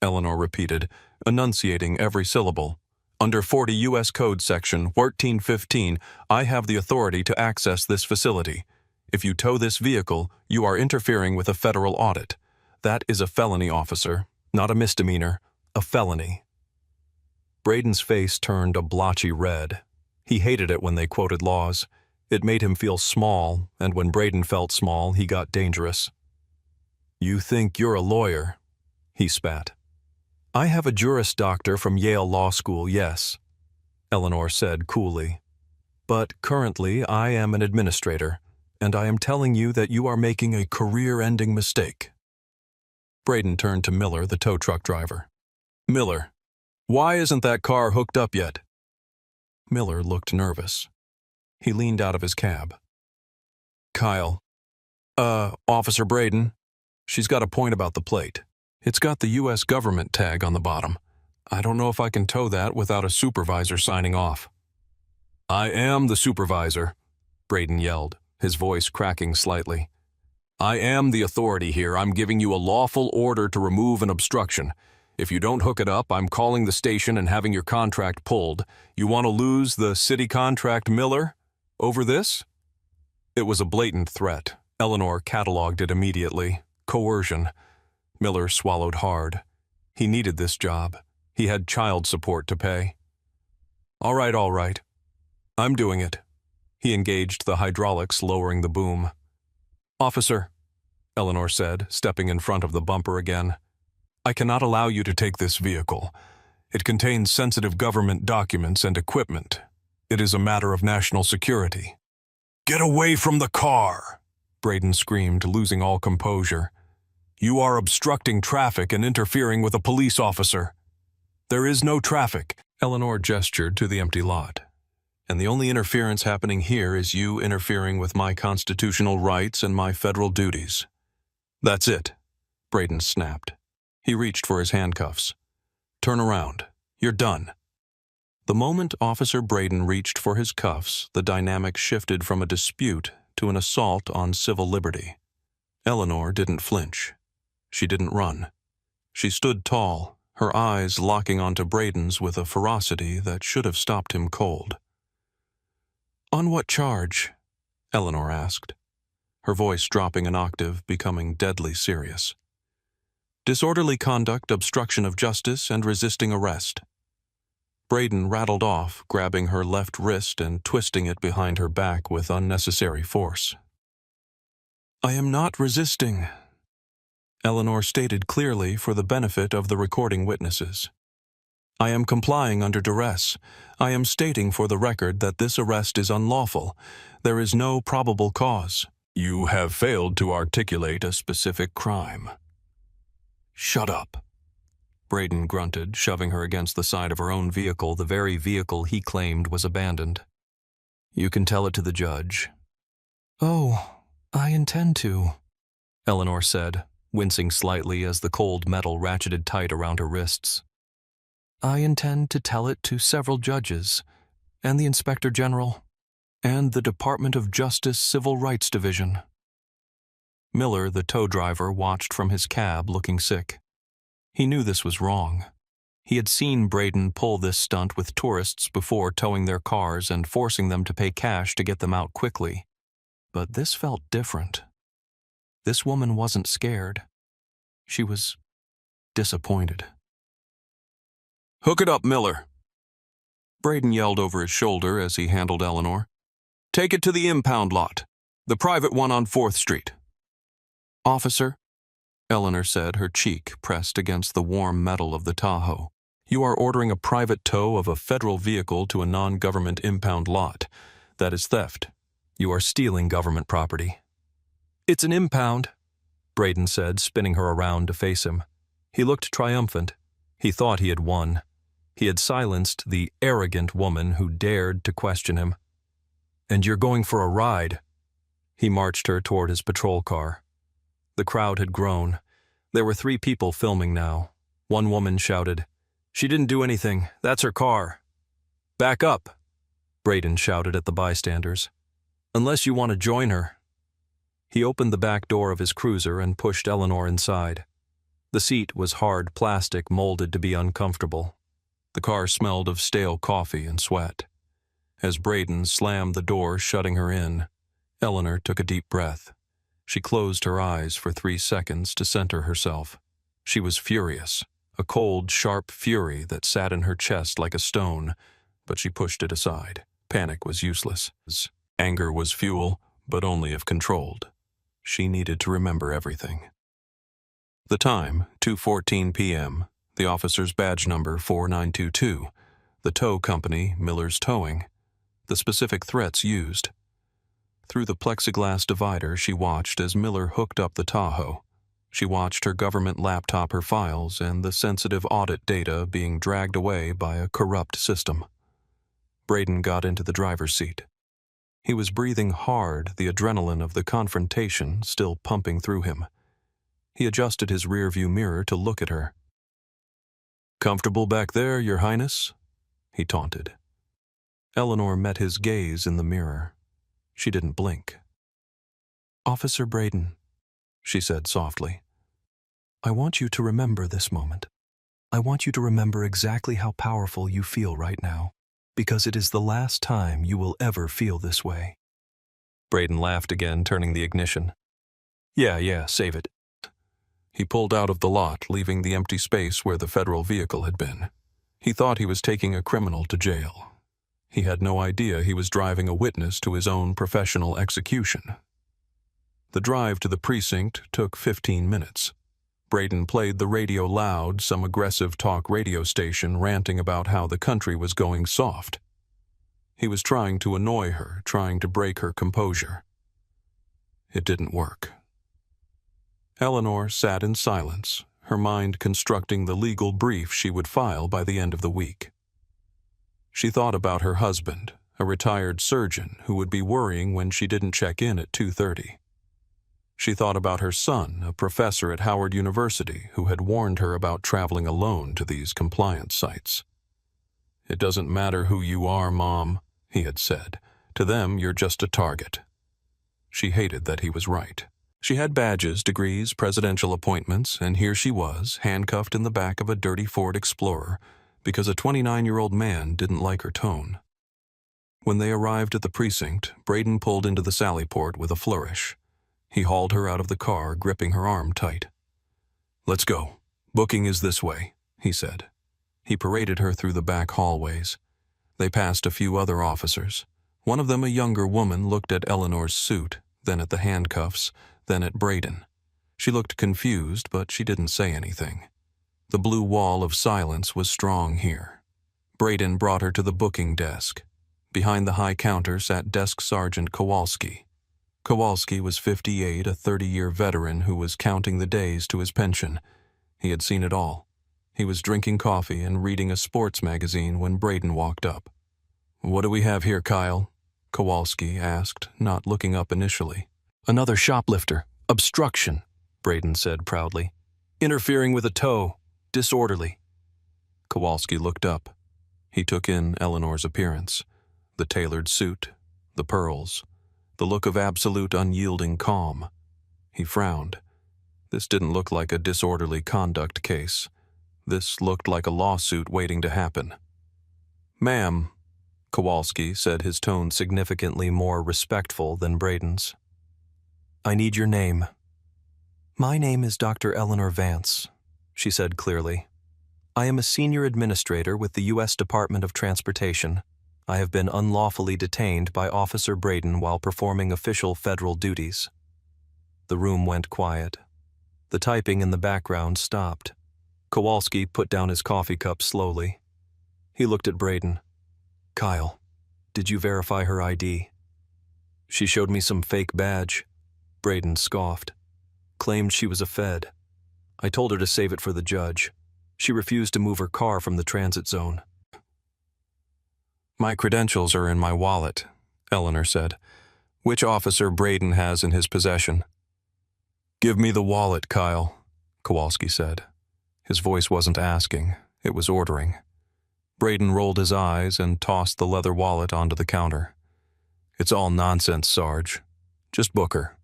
Eleanor repeated, enunciating every syllable. "Under 40 U.S. Code Section 1415, I have the authority to access this facility. If you tow this vehicle, you are interfering with a federal audit. That is a felony, officer, not a misdemeanor, a felony." Braden's face turned a blotchy red. He hated it when they quoted laws. It made him feel small, and when Braden felt small, he got dangerous. "You think you're a lawyer," he spat. "I have a Juris Doctor from Yale Law School, yes," Eleanor said coolly. "But currently I am an administrator, and I am telling you that you are making a career-ending mistake." Braden turned to Miller, the tow truck driver. "Miller, why isn't that car hooked up yet?" Miller looked nervous. He leaned out of his cab. "Kyle, Officer Braden, she's got a point about the plate. It's got the U.S. government tag on the bottom. I don't know if I can tow that without a supervisor signing off." "I am the supervisor," Braden yelled, his voice cracking slightly. "I am the authority here. I'm giving you a lawful order to remove an obstruction. If you don't hook it up, I'm calling the station and having your contract pulled. You want to lose the city contract, Miller? Over this? It was a blatant threat. Eleanor cataloged it immediately. Coercion. Miller swallowed hard. He needed this job. He had child support to pay. All right. I'm doing it. He engaged the hydraulics, lowering the boom. Officer, Eleanor said, stepping in front of the bumper again. I cannot allow you to take this vehicle. It contains sensitive government documents and equipment. It is a matter of national security. Get away from the car, Braden screamed, losing all composure. You are obstructing traffic and interfering with a police officer. There is no traffic. Eleanor gestured to the empty lot. And the only interference happening here is you interfering with my constitutional rights and my federal duties. That's it, Braden snapped. He reached for his handcuffs. Turn around. You're done. The moment Officer Braden reached for his cuffs, the dynamic shifted from a dispute to an assault on civil liberty. Eleanor didn't flinch. She didn't run. She stood tall, her eyes locking onto Braden's with a ferocity that should have stopped him cold. On what charge? Eleanor asked, her voice dropping an octave, becoming deadly serious. Disorderly conduct, obstruction of justice, and resisting arrest. Braden rattled off, grabbing her left wrist and twisting it behind her back with unnecessary force. I am not resisting, Eleanor stated clearly for the benefit of the recording witnesses. I am complying under duress. I am stating for the record that this arrest is unlawful. There is no probable cause. You have failed to articulate a specific crime. Shut up, Braden grunted, shoving her against the side of her own vehicle, the very vehicle he claimed was abandoned. You can tell it to the judge. Oh, I intend to, Eleanor said, wincing slightly as the cold metal ratcheted tight around her wrists. I intend to tell it to several judges, and the Inspector General, and the Department of Justice Civil Rights Division. Miller, the tow driver, watched from his cab, looking sick. He knew this was wrong. He had seen Braden pull this stunt with tourists before, towing their cars and forcing them to pay cash to get them out quickly. But this felt different. This woman wasn't scared. She was disappointed. Hook it up, Miller, Braden yelled over his shoulder as he handled Eleanor. Take it to the impound lot, the private one on 4th Street. Officer, Eleanor said, her cheek pressed against the warm metal of the Tahoe. You are ordering a private tow of a federal vehicle to a non-government impound lot. That is theft. You are stealing government property. It's an impound, Braden said, spinning her around to face him. He looked triumphant. He thought he had won. He had silenced the arrogant woman who dared to question him. And you're going for a ride. He marched her toward his patrol car. The crowd had grown. There were 3 people filming now. One woman shouted, She didn't do anything. That's her car. Back up, Braden shouted at the bystanders. Unless you want to join her. He opened the back door of his cruiser and pushed Eleanor inside. The seat was hard plastic molded to be uncomfortable. The car smelled of stale coffee and sweat. As Braden slammed the door, shutting her in, Eleanor took a deep breath. She closed her eyes for 3 seconds to center herself. She was furious, a cold, sharp fury that sat in her chest like a stone, but she pushed it aside. Panic was useless. Anger was fuel, but only if controlled. She needed to remember everything. The time, 2:14 p.m., the officer's badge number 4922, the tow company, Miller's Towing, the specific threats used. Through the plexiglass divider, she watched as Miller hooked up the Tahoe. She watched her government laptop, her files, and the sensitive audit data being dragged away by a corrupt system. Braden got into the driver's seat. He was breathing hard, the adrenaline of the confrontation still pumping through him. He adjusted his rearview mirror to look at her. Comfortable back there, Your Highness? He taunted. Eleanor met his gaze in the mirror. She didn't blink. Officer Braden, she said softly, I want you to remember this moment. I want you to remember exactly how powerful you feel right now, because it is the last time you will ever feel this way. Braden laughed again, turning the ignition. Yeah, save it. He pulled out of the lot, leaving the empty space where the federal vehicle had been. He thought he was taking a criminal to jail. He had no idea he was driving a witness to his own professional execution. The drive to the precinct took 15 minutes. Braden played the radio loud, some aggressive talk radio station ranting about how the country was going soft. He was trying to annoy her, trying to break her composure. It didn't work. Eleanor sat in silence, her mind constructing the legal brief she would file by the end of the week. She thought about her husband, a retired surgeon who would be worrying when she didn't check in at 2:30. She thought about her son, a professor at Howard University, who had warned her about traveling alone to these compliance sites. "It doesn't matter who you are, Mom," he had said. "To them, you're just a target." She hated that he was right. She had badges, degrees, presidential appointments, and here she was, handcuffed in the back of a dirty Ford Explorer, because a 29-year-old man didn't like her tone. When they arrived at the precinct, Braden pulled into the Sallyport with a flourish. He hauled her out of the car, gripping her arm tight. "Let's go. Booking is this way," he said. He paraded her through the back hallways. They passed a few other officers. One of them, a younger woman, looked at Eleanor's suit, then at the handcuffs, then at Braden. She looked confused, but she didn't say anything. The blue wall of silence was strong here. Braden brought her to the booking desk. Behind the high counter sat Desk Sergeant Kowalski. Kowalski was 58, a 30-year veteran who was counting the days to his pension. He had seen it all. He was drinking coffee and reading a sports magazine when Braden walked up. "What do we have here, Kyle?" Kowalski asked, not looking up initially. "Another shoplifter. Obstruction," Braden said proudly. "Interfering with a tow. Disorderly." Kowalski looked up. He took in Eleanor's appearance. The tailored suit, the pearls, the look of absolute unyielding calm. He frowned. This didn't look like a disorderly conduct case. This looked like a lawsuit waiting to happen. "Ma'am," Kowalski said, his tone significantly more respectful than Braden's. "I need your name." "My name is Dr. Eleanor Vance," she said clearly. "I am a senior administrator with the U.S. Department of Transportation. I have been unlawfully detained by Officer Braden while performing official federal duties." The room went quiet. The typing in the background stopped. Kowalski put down his coffee cup slowly. He looked at Braden. "Kyle, did you verify her ID?" "She showed me some fake badge." Braden scoffed. "Claimed she was a Fed. I told her to save it for the judge. She refused to move her car from the transit zone." "My credentials are in my wallet," Eleanor said. "Which officer Braden has in his possession?" "Give me the wallet, Kyle," Kowalski said. His voice wasn't asking, it was ordering. Braden rolled his eyes and tossed the leather wallet onto the counter. "It's all nonsense, Sarge. Just book her."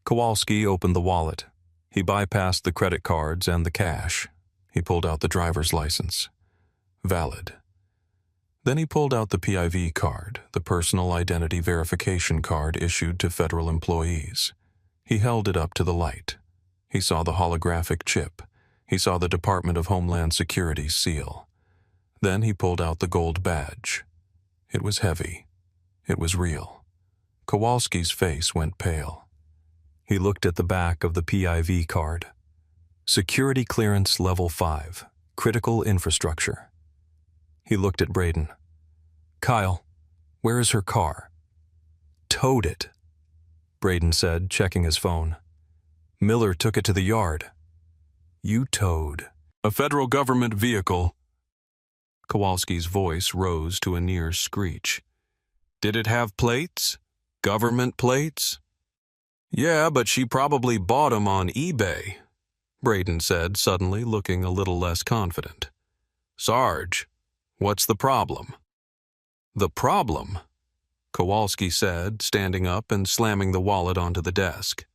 Kowalski opened the wallet. He bypassed the credit cards and the cash. He pulled out the driver's license. Valid. Then he pulled out the PIV card, the personal identity verification card issued to federal employees. He held it up to the light. He saw the holographic chip. He saw the Department of Homeland Security seal. Then he pulled out the gold badge. It was heavy. It was real. Kowalski's face went pale. He looked at the back of the PIV card. Security Clearance Level 5, Critical Infrastructure. He looked at Braden. "Kyle, where is her car?" "Towed it," Braden said, checking his phone. "Miller took it to the yard." "You towed a federal government vehicle." Kowalski's voice rose to a near screech. "Did it have plates? Government plates?" "Yeah, but she probably bought 'em on eBay," Braden said, suddenly looking a little less confident. "Sarge, what's the problem?" "The problem?" Kowalski said, standing up and slamming the wallet onto the desk.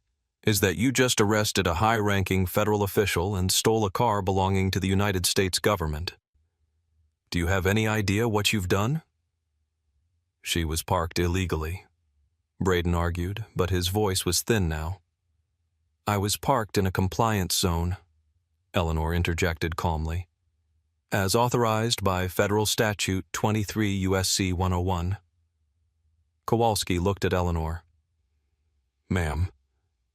is that you just arrested a high-ranking federal official and stole a car belonging to the United States government. Do you have any idea what you've done? She was parked illegally, Braden argued, but his voice was thin now. I was parked in a compliance zone, Eleanor interjected calmly. As authorized by Federal Statute 23 U.S.C. 101. Kowalski looked at Eleanor. Ma'am,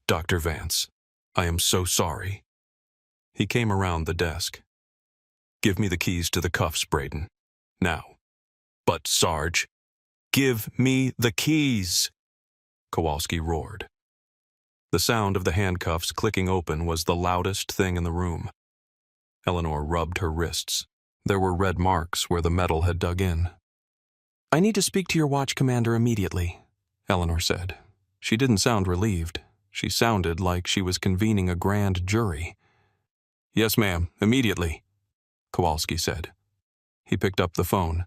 Dr. Vance, I am so sorry. He came around the desk. Give me the keys to the cuffs, Braden. Now. But, Sarge, give me the keys, Kowalski roared. The sound of the handcuffs clicking open was the loudest thing in the room. Eleanor rubbed her wrists. There were red marks where the metal had dug in. I need to speak to your watch commander immediately, Eleanor said. She didn't sound relieved. She sounded like she was convening a grand jury. Yes, ma'am, immediately, Kowalski said. He picked up the phone.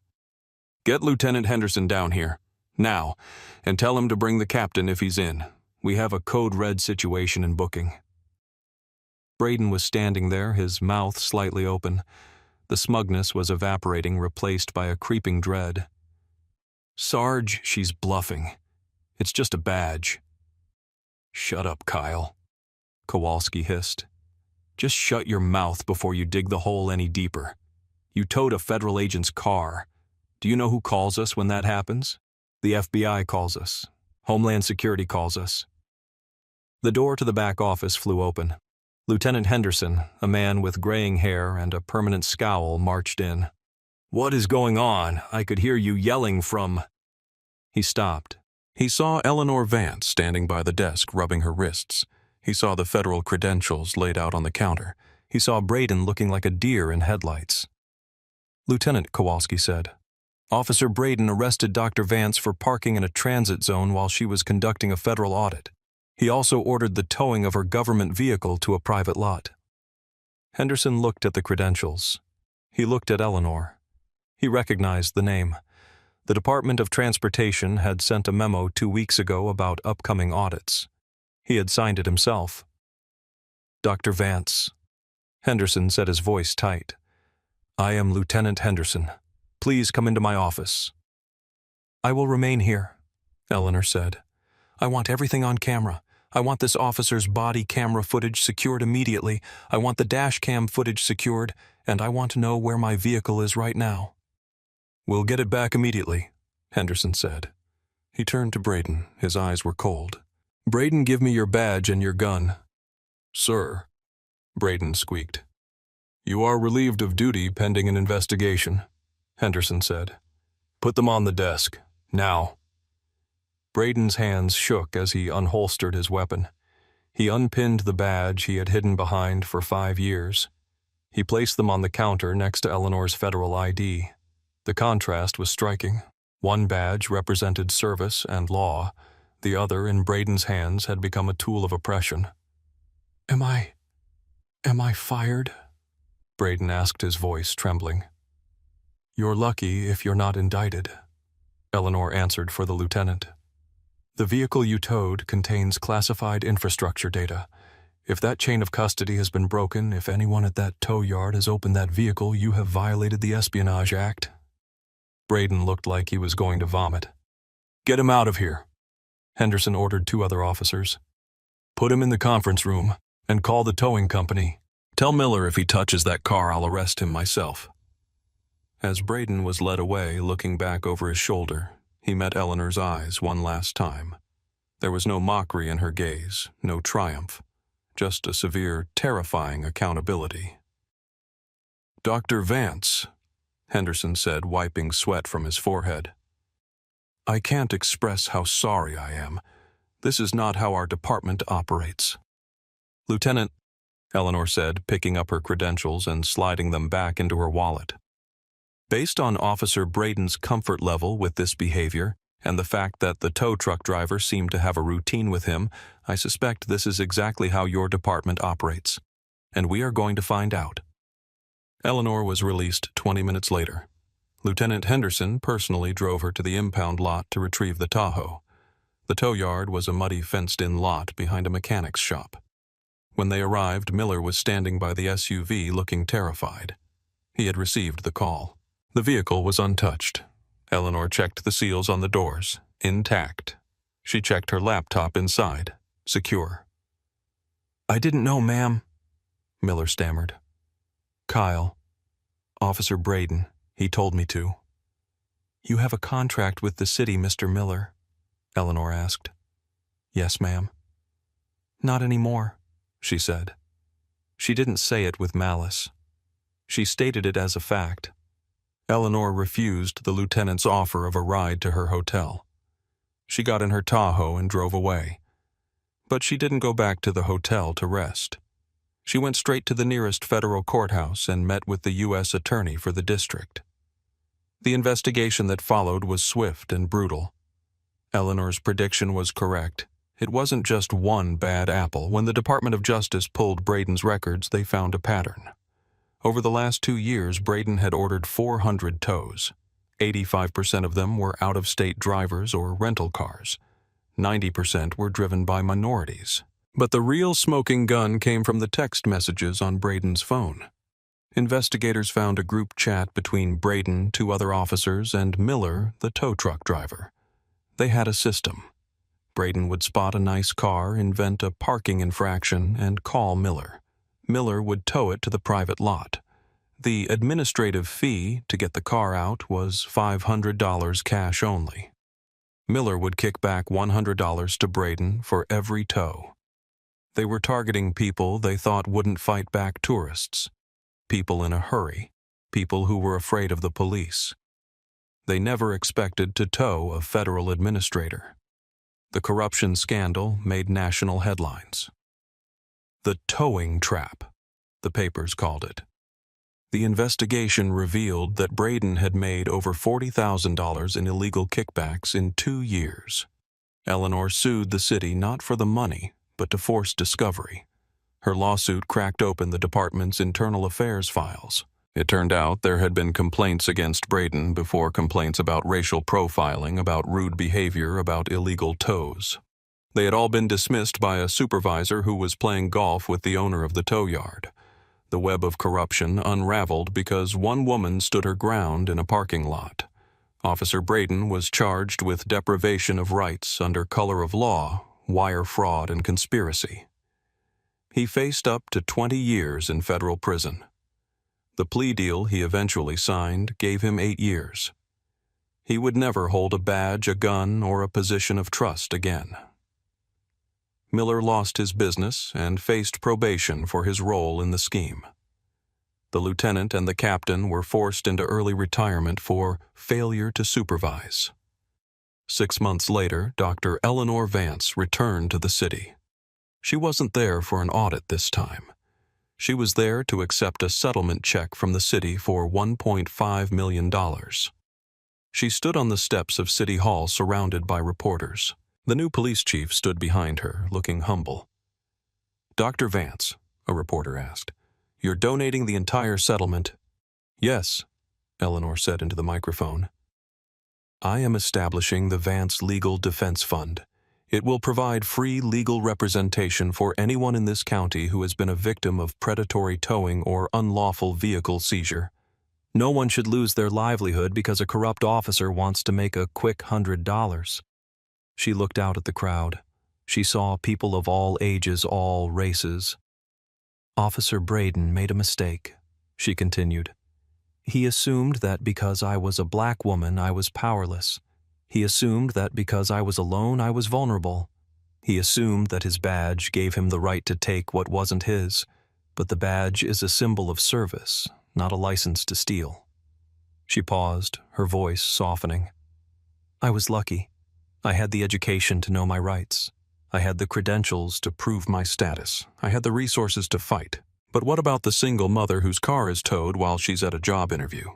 Get Lieutenant Henderson down here, now, and tell him to bring the captain if he's in. We have a code red situation in booking. Braden was standing there, his mouth slightly open. The smugness was evaporating, replaced by a creeping dread. Sarge, she's bluffing. It's just a badge. Shut up, Kyle, Kowalski hissed. Just shut your mouth before you dig the hole any deeper. You towed a federal agent's car. Do you know who calls us when that happens? The FBI calls us. Homeland Security calls us. The door to the back office flew open. Lieutenant Henderson, a man with graying hair and a permanent scowl, marched in. What is going on? I could hear you yelling from... He stopped. He saw Eleanor Vance standing by the desk, rubbing her wrists. He saw the federal credentials laid out on the counter. He saw Braden looking like a deer in headlights. Lieutenant, Kowalski said, Officer Braden arrested Dr. Vance for parking in a transit zone while she was conducting a federal audit. He also ordered the towing of her government vehicle to a private lot. Henderson looked at the credentials. He looked at Eleanor. He recognized the name. The Department of Transportation had sent a memo 2 weeks ago about upcoming audits. He had signed it himself. Dr. Vance. Henderson said, his voice tight. I am Lieutenant Henderson. Please come into my office. I will remain here, Eleanor said. I want everything on camera. I want this officer's body camera footage secured immediately. I want the dash cam footage secured, and I want to know where my vehicle is right now. We'll get it back immediately, Henderson said. He turned to Braden. His eyes were cold. Braden, give me your badge and your gun. Sir, Braden squeaked. You are relieved of duty pending an investigation, Henderson said. Put them on the desk, now. Braden's hands shook as he unholstered his weapon. He unpinned the badge he had hidden behind for 5 years. He placed them on the counter next to Eleanor's federal ID. The contrast was striking. One badge represented service and law. The other, in Braden's hands, had become a tool of oppression. Am I fired? Braden asked, his voice trembling. You're lucky if you're not indicted, Eleanor answered for the lieutenant. The vehicle you towed contains classified infrastructure data. If that chain of custody has been broken, if anyone at that tow yard has opened that vehicle, you have violated the Espionage Act. Braden looked like he was going to vomit. Get him out of here, Henderson ordered 2 other officers. Put him in the conference room and call the towing company. Tell Miller if he touches that car, I'll arrest him myself. As Braden was led away, looking back over his shoulder, he met Eleanor's eyes one last time. There was no mockery in her gaze, no triumph, just a severe, terrifying accountability. Dr. Vance, Henderson said, wiping sweat from his forehead. I can't express how sorry I am. This is not how our department operates. Lieutenant, Eleanor said, picking up her credentials and sliding them back into her wallet. Based on Officer Braden's comfort level with this behavior, and the fact that the tow truck driver seemed to have a routine with him, I suspect this is exactly how your department operates. And we are going to find out. Eleanor was released 20 minutes later. Lieutenant Henderson personally drove her to the impound lot to retrieve the Tahoe. The tow yard was a muddy fenced-in lot behind a mechanic's shop. When they arrived, Miller was standing by the SUV looking terrified. He had received the call. The vehicle was untouched. Eleanor checked the seals on the doors, intact. She checked her laptop inside, secure. "I didn't know, ma'am," Miller stammered. "Kyle, Officer Braden, he told me to." "You have a contract with the city, Mr. Miller?" Eleanor asked. "Yes, ma'am." "Not anymore," she said. She didn't say it with malice. She stated it as a fact. Eleanor refused the lieutenant's offer of a ride to her hotel. She got in her Tahoe and drove away. But she didn't go back to the hotel to rest. She went straight to the nearest federal courthouse and met with the U.S. attorney for the district. The investigation that followed was swift and brutal. Eleanor's prediction was correct. It wasn't just one bad apple. When the Department of Justice pulled Braden's records, they found a pattern. Over the last 2 years, Braden had ordered 400 tows. 85% of them were out-of-state drivers or rental cars. 90% were driven by minorities. But the real smoking gun came from the text messages on Braden's phone. Investigators found a group chat between Braden, 2 other officers, and Miller, the tow truck driver. They had a system. Braden would spot a nice car, invent a parking infraction, and call Miller. Miller would tow it to the private lot. The administrative fee to get the car out was $500 cash only. Miller would kick back $100 to Braden for every tow. They were targeting people they thought wouldn't fight back tourists, people in a hurry, people who were afraid of the police. They never expected to tow a federal administrator. The corruption scandal made national headlines. The towing trap, the papers called it. The investigation revealed that Braden had made over $40,000 in illegal kickbacks in 2 years. Eleanor sued the city not for the money, but to force discovery. Her lawsuit cracked open the department's internal affairs files. It turned out there had been complaints against Braden before complaints about racial profiling, about rude behavior, about illegal tows. They had all been dismissed by a supervisor who was playing golf with the owner of the tow yard. The web of corruption unraveled because one woman stood her ground in a parking lot. Officer Braden was charged with deprivation of rights under color of law, wire fraud, and conspiracy. He faced up to 20 years in federal prison. The plea deal he eventually signed gave him 8 years. He would never hold a badge, a gun, or a position of trust again. Miller lost his business and faced probation for his role in the scheme. The lieutenant and the captain were forced into early retirement for failure to supervise. 6 months later, Dr. Eleanor Vance returned to the city. She wasn't there for an audit this time. She was there to accept a settlement check from the city for $1.5 million. She stood on the steps of City Hall surrounded by reporters. The new police chief stood behind her, looking humble. "Dr. Vance," a reporter asked, "you're donating the entire settlement?" "Yes," Eleanor said into the microphone. "I am establishing the Vance Legal Defense Fund. It will provide free legal representation for anyone in this county who has been a victim of predatory towing or unlawful vehicle seizure. No one should lose their livelihood because a corrupt officer wants to make a quick $100. She looked out at the crowd. She saw people of all ages, all races. "Officer Braden made a mistake," she continued. "He assumed that because I was a black woman, I was powerless. He assumed that because I was alone, I was vulnerable. He assumed that his badge gave him the right to take what wasn't his, but the badge is a symbol of service, not a license to steal." She paused, her voice softening. "I was lucky. I had the education to know my rights. I had the credentials to prove my status. I had the resources to fight. But what about the single mother whose car is towed while she's at a job interview?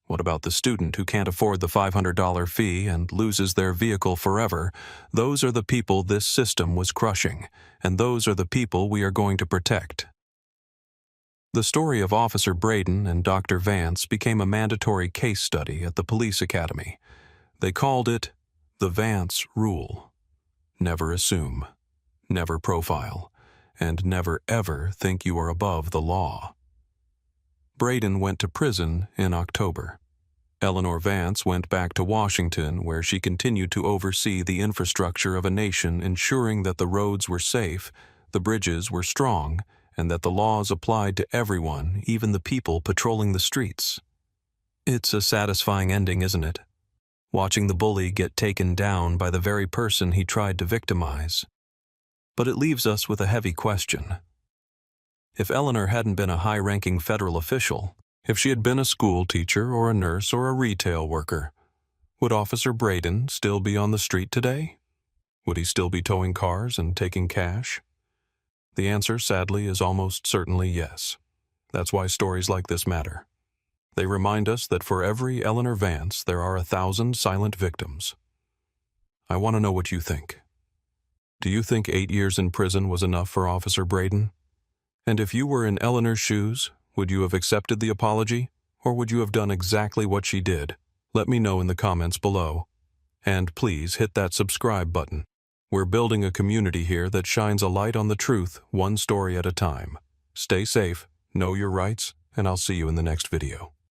What about the student who can't afford the $500 fee and loses their vehicle forever? Those are the people this system was crushing, and those are the people we are going to protect." The story of Officer Braden and Dr. Vance became a mandatory case study at the police academy. They called it the Vance Rule. Never assume, never profile, and never ever think you are above the law. Braden went to prison in October. Eleanor Vance went back to Washington, where she continued to oversee the infrastructure of a nation, ensuring that the roads were safe, the bridges were strong, and that the laws applied to everyone, even the people patrolling the streets. It's a satisfying ending, isn't it? Watching the bully get taken down by the very person he tried to victimize. But it leaves us with a heavy question. If Eleanor hadn't been a high-ranking federal official, if she had been a school teacher or a nurse or a retail worker, would Officer Braden still be on the street today? Would he still be towing cars and taking cash? The answer, sadly, is almost certainly yes. That's why stories like this matter. They remind us that for every Eleanor Vance, there are 1,000 silent victims. I want to know what you think. Do you think 8 years in prison was enough for Officer Braden? And if you were in Eleanor's shoes, would you have accepted the apology, or would you have done exactly what she did? Let me know in the comments below. And please hit that subscribe button. We're building a community here that shines a light on the truth, one story at a time. Stay safe, know your rights, and I'll see you in the next video.